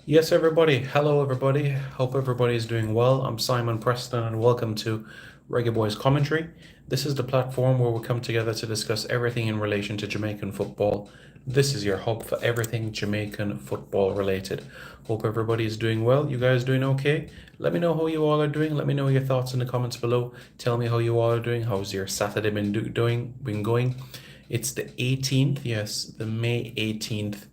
Yes, everybody. Hello, everybody. Hope everybody is doing well. I'm Simon Preston, and welcome to Reggae Boys Commentary. This is the platform where we come together to discuss everything in relation to Jamaican football. This is your hub for everything Jamaican football related. Hope everybody is doing well. You guys doing okay? Let me know how you all are doing. Let me know your thoughts in the comments below. Tell me how you all are doing. How's your Saturday been going? It's the 18th, yes, the May 18th.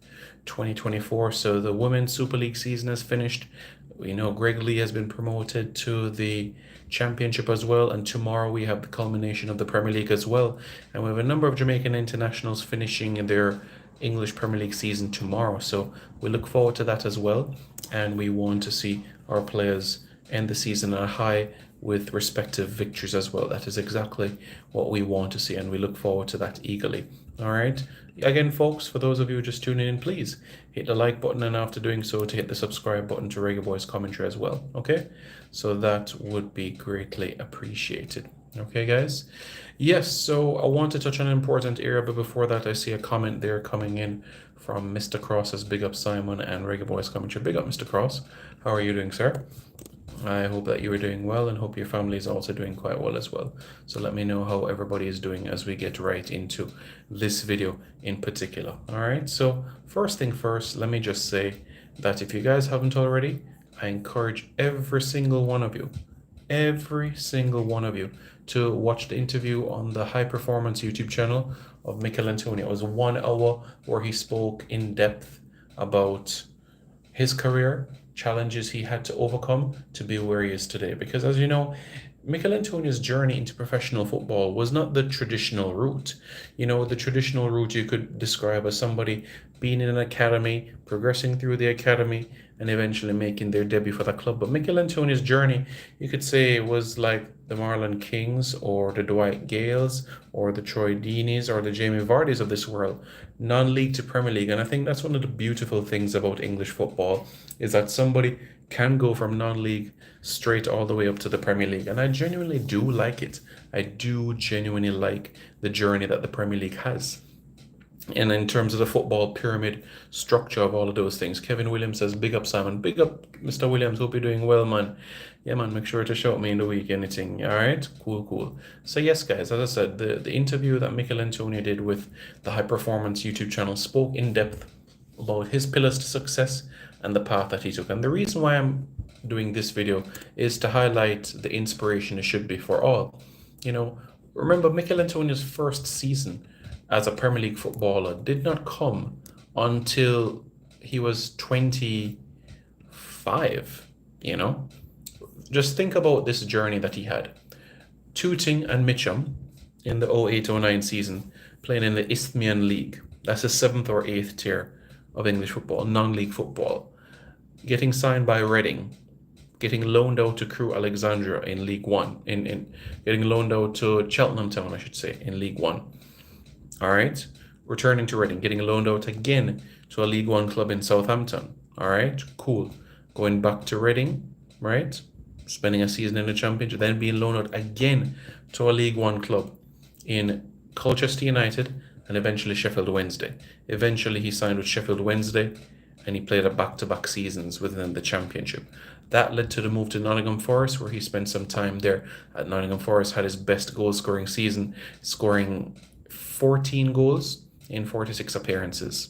2024. So the Women's Super League season has finished. We know Greg Lee has been promoted to the championship as well, and tomorrow we have the culmination of the Premier League as well. And we have a number of Jamaican internationals finishing their English Premier League season tomorrow. So we look forward to that as well. And we want to see our players end the season on a high with respective victories as well. That is exactly what we want to see, and we look forward to that eagerly. All right. Again, folks, for those of you just tuning in, please hit the like button, and after doing so, to hit the subscribe button to Reggae Boys Commentary as well. Okay. So that would be greatly appreciated. Okay, guys. Yes, so I want to touch on an important area, but before that, I see a comment there coming in from Mr. Cross as big up Simon and Reggae Boys Commentary. Big up, Mr. Cross. How are you doing, sir? I hope that you are doing well, and hope your family is also doing quite well as well. So let me know how everybody is doing as we get right into this video in particular. All right, so first thing first, let me just say that if you guys haven't already, I encourage every single one of you to watch the interview on the High Performance YouTube channel of Michail Antonio. It was 1 hour where he spoke in depth about his career, challenges he had to overcome to be where he is today. Because as you know, Michail Antonio's journey into professional football was not the traditional route. You know, the traditional route you could describe as somebody being in an academy, progressing through the academy, and eventually making their debut for the club. But Michail Antonio's journey, you could say, was like the Marlon Kings or the Dwight Gales or the Troy Deeneys or the Jamie Vardys of this world, non-league to Premier League. And I think that's one of the beautiful things about English football, is that somebody can go from non-league straight all the way up to the Premier League. And I genuinely do like it. I do genuinely like the journey that the Premier League has. And in terms of the football pyramid structure of all of those things, Kevin Williams says, big up, Simon. Big up, Mr. Williams. Hope you're doing well, man. Yeah, man, make sure to shout me in the week, anything. All right? Cool, cool. So, yes, guys, as I said, the interview that Michail Antonio did with the High Performance YouTube channel spoke in depth about his pillars to success and the path that he took. And the reason why I'm doing this video is to highlight the inspiration it should be for all. You know, remember, Michail Antonio's first season as a Premier League footballer did not come until he was 25, you know? Just think about this journey that he had. Tooting and Mitcham in the 08-09 season, playing in the Isthmian League. That's the 7th or 8th tier of English football, non-league football. Getting signed by Reading, getting loaned out to Crewe Alexandria in League One, getting loaned out to Cheltenham Town, I should say, in League One. All right, returning to Reading, getting loaned out again to a League One club in Southampton. All right, cool. Going back to Reading, right? Spending a season in the Championship, then being loaned out again to a League One club in Colchester United, and eventually Sheffield Wednesday. Eventually, he signed with Sheffield Wednesday, and he played a back-to-back seasons within the Championship. That led to the move to Nottingham Forest, where he spent some time there at Nottingham Forest, had his best goal-scoring season, scoring 14 goals in 46 appearances.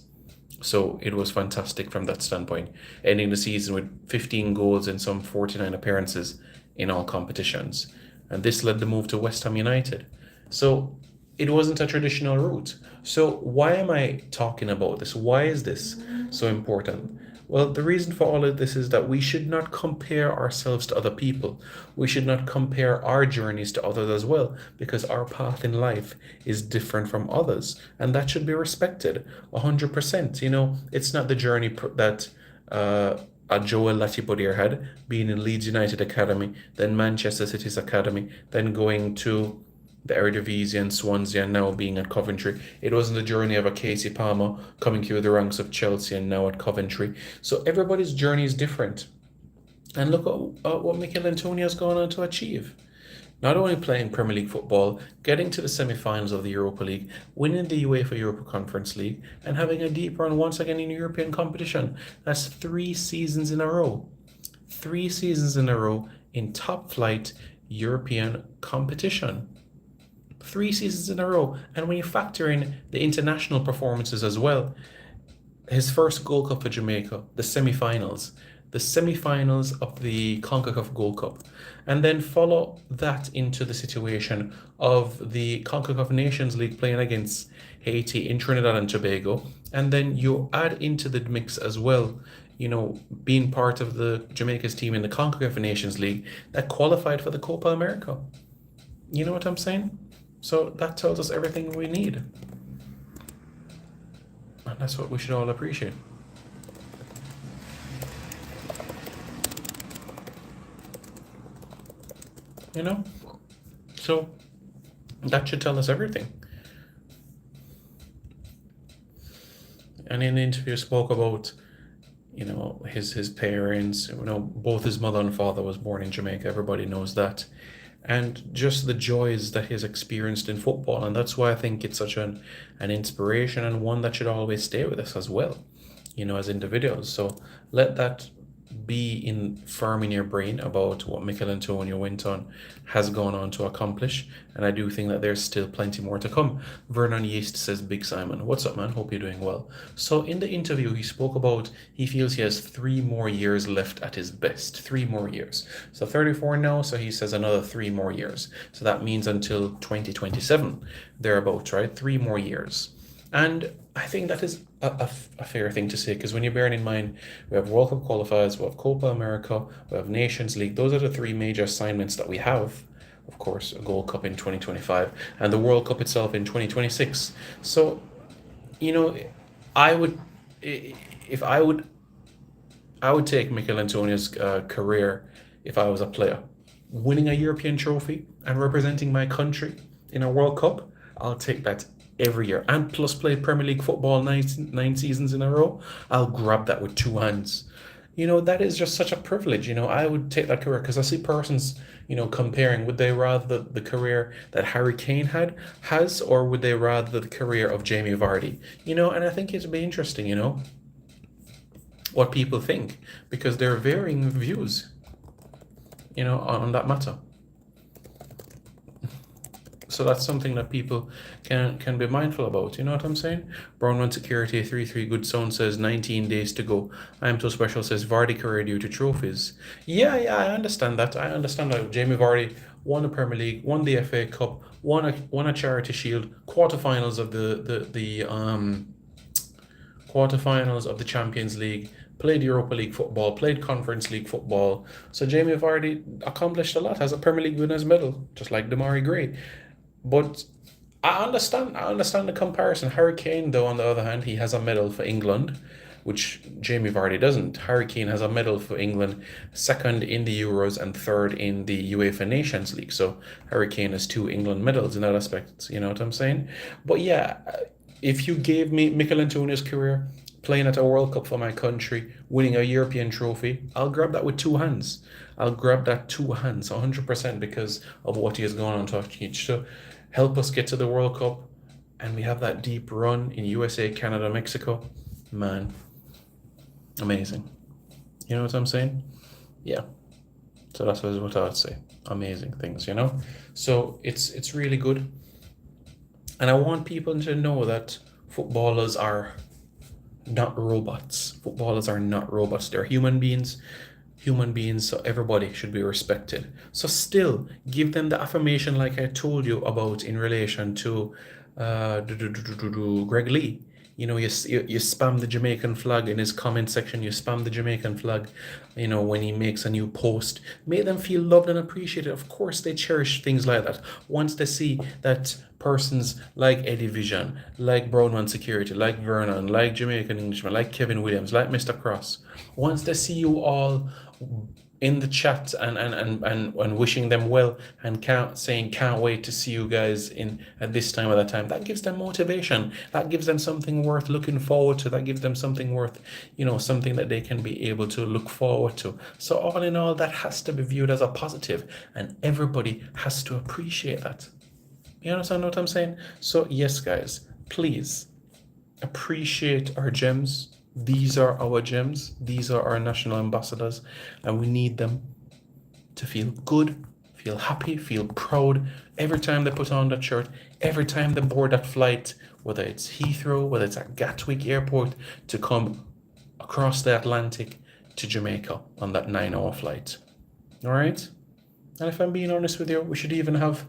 So it was fantastic from that standpoint, ending the season with 15 goals in some 49 appearances in all competitions. And this led the move to West Ham United. So it wasn't a traditional route. So why am I talking about this? Why is this so important? Well, the reason for all of this is that we should not compare ourselves to other people. We should not compare our journeys to others as well, because our path in life is different from others, and that should be respected 100%. You know, it's not the journey that a Joel Latipodir had, being in Leeds United Academy, then Manchester City's Academy, then going to the Eredivisie and Swansea, and now being at Coventry. It wasn't the journey of a Casey Palmer coming through the ranks of Chelsea and now at Coventry. So everybody's journey is different. And look at what Michail Antonio has gone on to achieve. Not only playing Premier League football, getting to the semi-finals of the Europa League, winning the UEFA Europa Conference League, and having a deep run once again in European competition. That's 3 seasons in a row. 3 seasons in a row in top flight European competition. 3 seasons in a row. And when you factor in the international performances as well, his first Gold Cup for Jamaica, the semi-finals of the CONCACAF Gold Cup, and then follow that into the situation of the CONCACAF Nations League playing against Haiti in Trinidad and Tobago, and then you add into the mix as well, being part of the Jamaica's team in the CONCACAF Nations League that qualified for the Copa America. You know what I'm saying? So that tells us everything we need. And that's what we should all appreciate. So that should tell us everything. And in the interview spoke about, his parents, both his mother and father was born in Jamaica. Everybody knows that. And just the joys that he's experienced in football. And that's why I think it's such an inspiration, and one that should always stay with us as well, as individuals. So let that be firm in your brain about what Michail Antonio has gone on to accomplish. And I do think that there's still plenty more to come. Vernon Yeast says, Big Simon, what's up, man? Hope you're doing well. So in the interview, he spoke about he feels he has 3 more years left at his best. 3 more years. So 34 now, so he says another 3 more years. So that means until 2027, thereabouts, right? 3 more years. And I think that is a fair thing to say, because when you're bearing in mind, we have World Cup qualifiers, we have Copa America, we have Nations League. Those are the 3 major assignments that we have. Of course, a Gold Cup in 2025 and the World Cup itself in 2026. So, I would take Michail Antonio's career if I was a player. Winning a European trophy and representing my country in a World Cup, I'll take that every year. And plus play Premier League football 9 seasons in a row, I'll grab that with 2 hands. That is just such a privilege. I would take that career, because I see persons, comparing, would they rather the career that Harry Kane has, or would they rather the career of Jamie Vardy? And I think it'd be interesting, what people think, because there are varying views, on that matter. So that's something that people can be mindful about. You know what I'm saying? Brown One Security 33 Good Sound says 19 days to go. I Am So Special says Vardy career due to trophies. Yeah, I understand that. I understand that Jamie Vardy won the Premier League, won the FA Cup, won a Charity Shield, quarterfinals of the Champions League, played Europa League football, played Conference League football. So Jamie Vardy accomplished a lot, has a Premier League winners medal, just like Damari Gray. But I understand the comparison. Harry Kane, though, on the other hand, he has a medal for England, which Jamie Vardy doesn't. Harry Kane has a medal for England, 2nd in the Euros and 3rd in the UEFA Nations League. So Harry Kane has 2 England medals in that aspect. You know what I'm saying? But yeah, if you gave me Michail Antonio's career, playing at a World Cup for my country, winning a European trophy, I'll grab that with 2 hands. I'll grab that 2 hands, 100%, because of what he has gone on to achieve. So help us get to the World Cup, and we have that deep run in USA, Canada, Mexico. Man, amazing. You know what I'm saying? Yeah. So that's what I would say. Amazing things, So it's really good. And I want people to know that footballers are not robots. Footballers are not robots. They're human beings, so everybody should be respected. So still give them the affirmation like I told you about in relation to Greg Lee. You spam the Jamaican flag in his comment section. You spam the Jamaican flag, when he makes a new post. Make them feel loved and appreciated. Of course, they cherish things like that. Once they see that persons like Eddie Vision, like Brown One Security, like Vernon, like Jamaican Englishman, like Kevin Williams, like Mr. Cross, once they see you all in the chat and wishing them well and can't wait to see you guys in at this time of the time. That gives them motivation. That gives them something worth looking forward to. That gives them something worth, something that they can be able to look forward to. So all in all, that has to be viewed as a positive, and everybody has to appreciate that. You understand what I'm saying? So yes, guys, please appreciate our gems. These are our gems. These are our national ambassadors, and we need them to feel good, feel happy, feel proud every time they put on that shirt, every time they board that flight, whether it's Heathrow, whether it's at Gatwick Airport, to come across the Atlantic to Jamaica on that 9-hour flight. All right? And if I'm being honest with you, we should even have,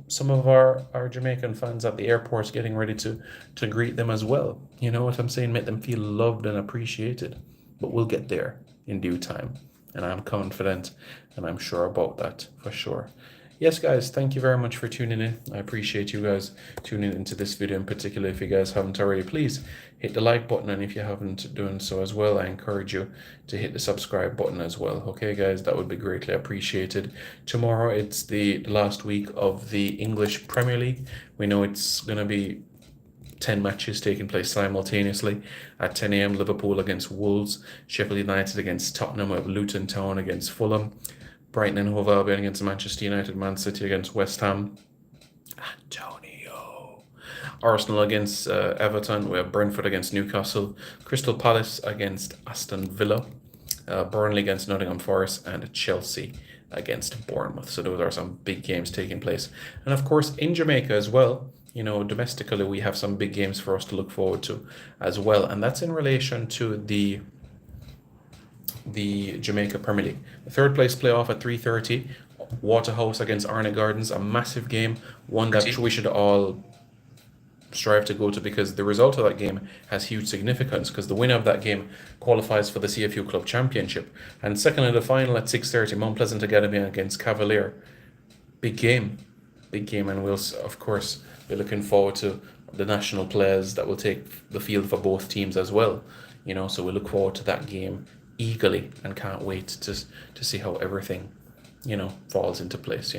some of our Jamaican fans at the airports getting ready to greet them as well. You know what I'm saying? Make them feel loved and appreciated. But we'll get there in due time. And I'm confident and I'm sure about that for sure. Yes, guys, thank you very much for tuning in. I appreciate you guys tuning into this video in particular. If you guys haven't already, please hit the like button. And if you haven't done so as well, I encourage you to hit the subscribe button as well. Okay, guys, that would be greatly appreciated. Tomorrow, it's the last week of the English Premier League. We know it's going to be 10 matches taking place simultaneously. At 10 a.m, Liverpool against Wolves, Sheffield United against Tottenham, we have Luton Town against Fulham, Brighton and Hove Albion against Manchester United, Man City against West Ham, Antonio, Arsenal against Everton, we have Brentford against Newcastle, Crystal Palace against Aston Villa, Burnley against Nottingham Forest, and Chelsea against Bournemouth. So those are some big games taking place. And of course, in Jamaica as well, domestically, we have some big games for us to look forward to as well. And that's in relation to the Jamaica Premier League. The third place playoff at 3:30, Waterhouse against Arnett Gardens, a massive game, one that we should all strive to go to, because the result of that game has huge significance, because the winner of that game qualifies for the CFU Club Championship. And second in the final at 6:30, Mount Pleasant Academy against Cavalier. Big game, and we'll of course be looking forward to the national players that will take the field for both teams as well. So we look forward to that game eagerly and can't wait to see how everything, falls into place.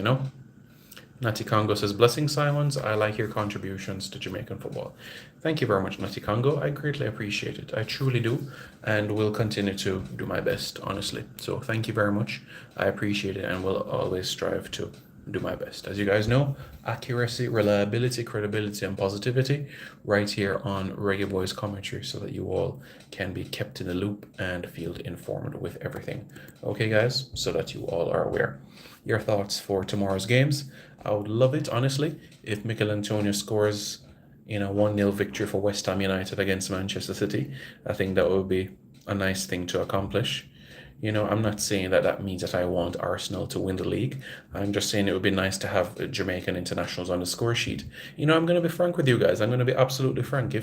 Natty Congo says, blessings, Simons. I like your contributions to Jamaican football. Thank you very much, Natty Congo. I greatly appreciate it. I truly do. And will continue to do my best, honestly. So thank you very much. I appreciate it and will always strive to do my best. As you guys know, accuracy, reliability, credibility, and positivity right here on Reggae Boys Commentary, so that you all can be kept in the loop and feel informed with everything. Okay, guys, so that you all are aware. Your thoughts for tomorrow's games? I would love it, honestly, if Michail Antonio scores in a 1-0 victory for West Ham United against Manchester City. I think that would be a nice thing to accomplish. I'm not saying that means that I want Arsenal to win the league. I'm just saying it would be nice to have Jamaican internationals on the score sheet. I'm going to be frank with you guys. I'm going to be absolutely frank.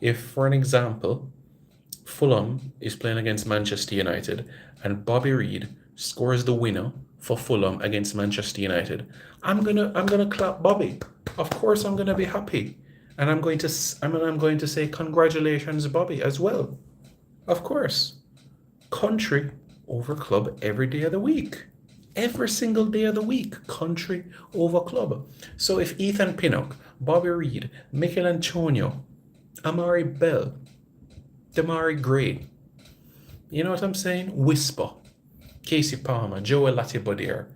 If for an example, Fulham is playing against Manchester United and Bobby Reid scores the winner for Fulham against Manchester United, I'm gonna clap Bobby. Of course, I'm gonna be happy, and I'm going to say congratulations, Bobby, as well. Of course, country over club every day of the week. Every single day of the week, country over club. So if Ethan Pinnock, Bobby Reid, Michail Antonio, Amari Bell, Damari Gray, you know what I'm saying? Whisper, Casey Palmer, Joel Latibodier,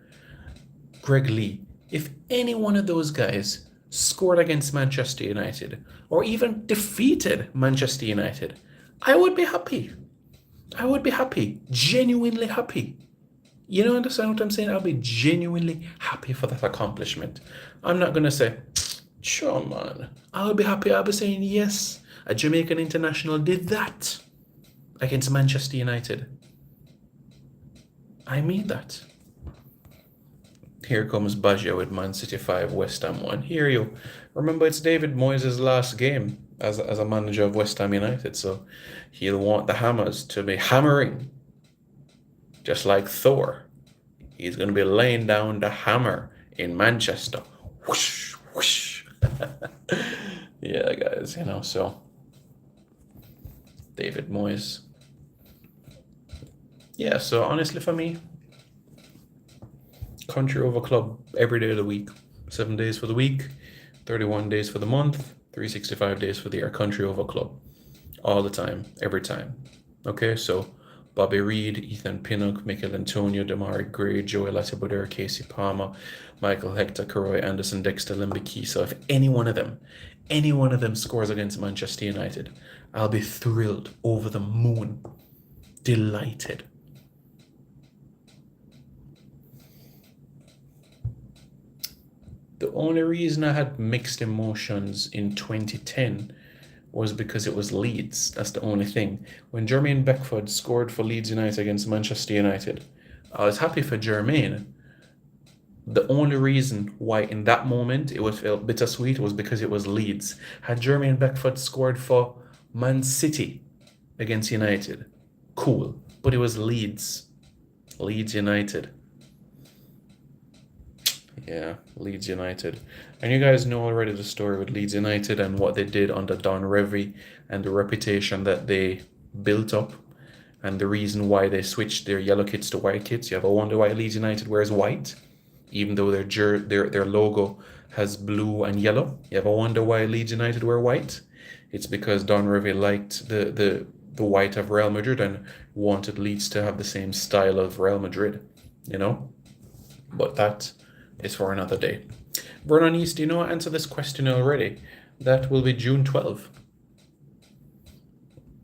Greg Lee. If any one of those guys scored against Manchester United or even defeated Manchester United, I would be happy. I would be happy, genuinely happy. You know, understand what I'm saying? I'll be genuinely happy for that accomplishment. I'm not going to say, sure, man. I'll be happy. I'll be saying, yes, a Jamaican international did that against Manchester United. I mean that. Here comes Baggio with Man City 5, West Ham 1. Hear you. Remember, it's David Moyes' last game as a manager of West Ham United, so he'll want the hammers to be hammering. Just like Thor. He's going to be laying down the hammer in Manchester. Whoosh, whoosh. Yeah, guys, so David Moyes. Yeah, so honestly for me, country over club every day of the week. 7 days for the week, 31 days for the month, 365 days for the year. Country over club. All the time, every time. Okay, so Bobby Reed, Ethan Pinnock, Michail Antonio, Damari Gray, Joey Latibuder, Casey Palmer, Michael Hector, Karoy Anderson, Dexter Limbiki. So if any one of them scores against Manchester United, I'll be thrilled, over the moon, delighted. The only reason I had mixed emotions in 2010 was because it was Leeds. That's the only thing. When Jermaine Beckford scored for Leeds United against Manchester United, I was happy for Jermaine. The only reason why in that moment it was felt bittersweet was because it was Leeds. Had Jermaine Beckford scored for Man City against United, cool. But it was Leeds. Leeds United. Yeah, Leeds United. And you guys know already the story with Leeds United and what they did under Don Revie and the reputation that they built up and the reason why they switched their yellow kits to white kits. You ever wonder why Leeds United wears white, even though their logo has blue and yellow? You ever wonder why Leeds United wear white? It's because Don Revie liked the white of Real Madrid and wanted Leeds to have the same style of Real Madrid, you know? But that is for another day. Vernon East, do you know I answered this question already? That will be June 12th.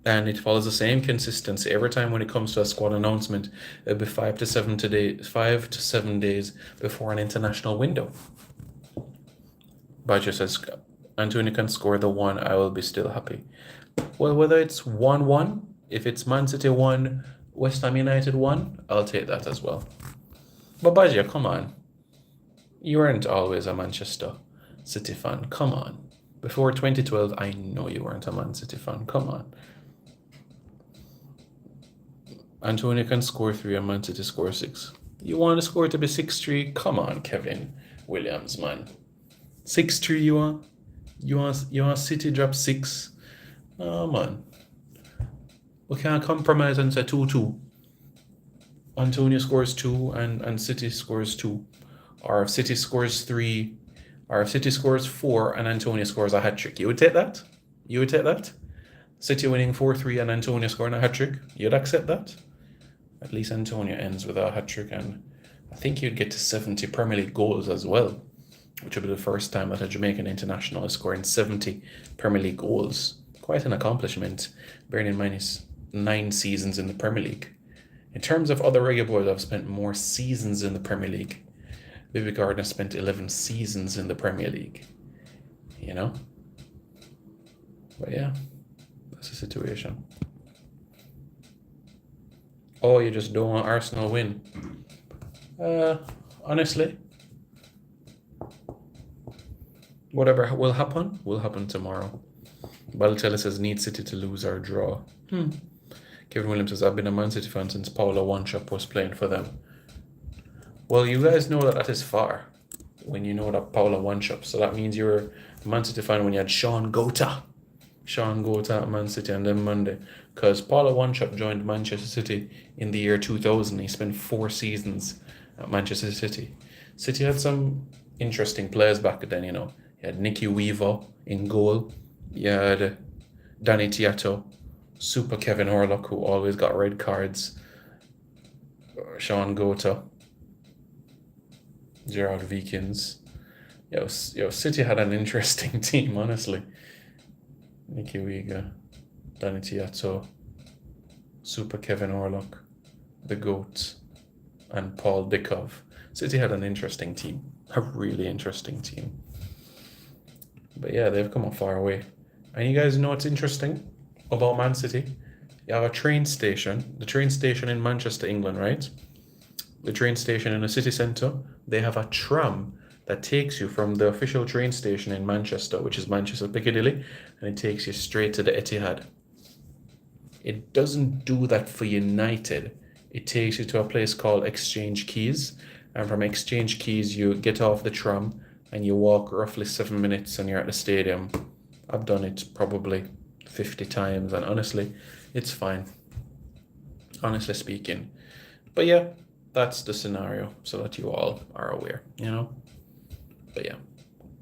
And it follows the same consistency. Every time when it comes to a squad announcement, it'll be 5 to 7 days before an international window. Badger says, Antonio can score the one, I will be still happy. Well, whether it's 1-1, if it's Man City 1, West Ham United 1, I'll take that as well. But Badger, come on. You weren't always a Manchester City fan. Come on. Before 2012, I know you weren't a Man City fan. Come on. Antonio can score 3 and Man City score 6. You want the score to be 6-3? Come on, Kevin Williams, man. 6-3 you want? You want City drop 6? Oh, man. We can't compromise and say 2-2. Antonio scores 2 and City scores 2. Or if City scores 3, or if City scores 4 and Antonio scores a hat-trick. You would take that? You would take that? City winning 4-3 and Antonio scoring a hat-trick? You'd accept that? At least Antonio ends with a hat-trick, and I think you'd get to 70 Premier League goals as well, which would be the first time that a Jamaican international is scoring 70 Premier League goals. Quite an accomplishment, bearing in mind his 9 seasons in the Premier League. In terms of other reggae boys, I've spent more seasons in the Premier League. Baby Gardner spent 11 seasons in the Premier League. You know? But yeah, that's the situation. Oh, you just don't want Arsenal win. Honestly, whatever will happen tomorrow. Balotelli says, need City to lose or draw. Kevin Williams says, I've been a Man City fan since Paulo Wanchop was playing for them. Well, you guys know that is far when you know that Paulo Wanchop. So that means you're a Man City fan when you had Sean Gota at Man City and then Monday. Because Paulo Wanchop joined Manchester City in the year 2000. He spent 4 seasons at Manchester City. City had some interesting players back then, you know. You had Nicky Weaver in goal. You had Danny Tiato, Super Kevin Horlock, who always got red cards. Sean Gota. Gerard Vikins. Yo, City had an interesting team, honestly. Nicky Weaver, Danny Tiato, Super Kevin Horlock, the GOAT, and Paul Dickov. City had an interesting team. A really interesting team. But yeah, they've come a far way. And you guys know what's interesting about Man City? You have a train station, the train station in Manchester, England, right? The train station in the city centre, they have a tram that takes you from the official train station in Manchester, which is Manchester Piccadilly, and it takes you straight to the Etihad. It doesn't do that for United. It takes you to a place called Exchange Quays, and from Exchange Quays you get off the tram and you walk roughly 7 minutes and you're at the stadium. I've done it probably 50 times, and honestly, it's fine. honestly speaking. But yeah, that's the scenario so that you all are aware, you know? But yeah,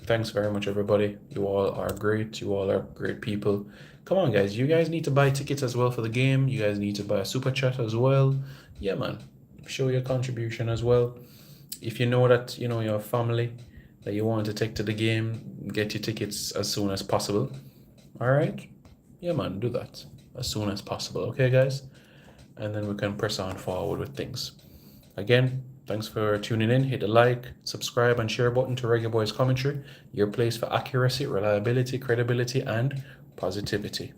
thanks very much, everybody. You all are great. You all are great people. Come on, guys. You guys need to buy tickets as well for the game. You guys need to buy a super chat as well. Yeah, man. Show your contribution as well. If you know that, you know, your family that you want to take to the game, get your tickets as soon as possible. All right? Yeah, man, do that as soon as possible. Okay, guys? And then we can press on forward with things. Again, thanks for tuning in. Hit the like, subscribe, and share button to Reggae Boys Commentary, your place for accuracy, reliability, credibility, and positivity.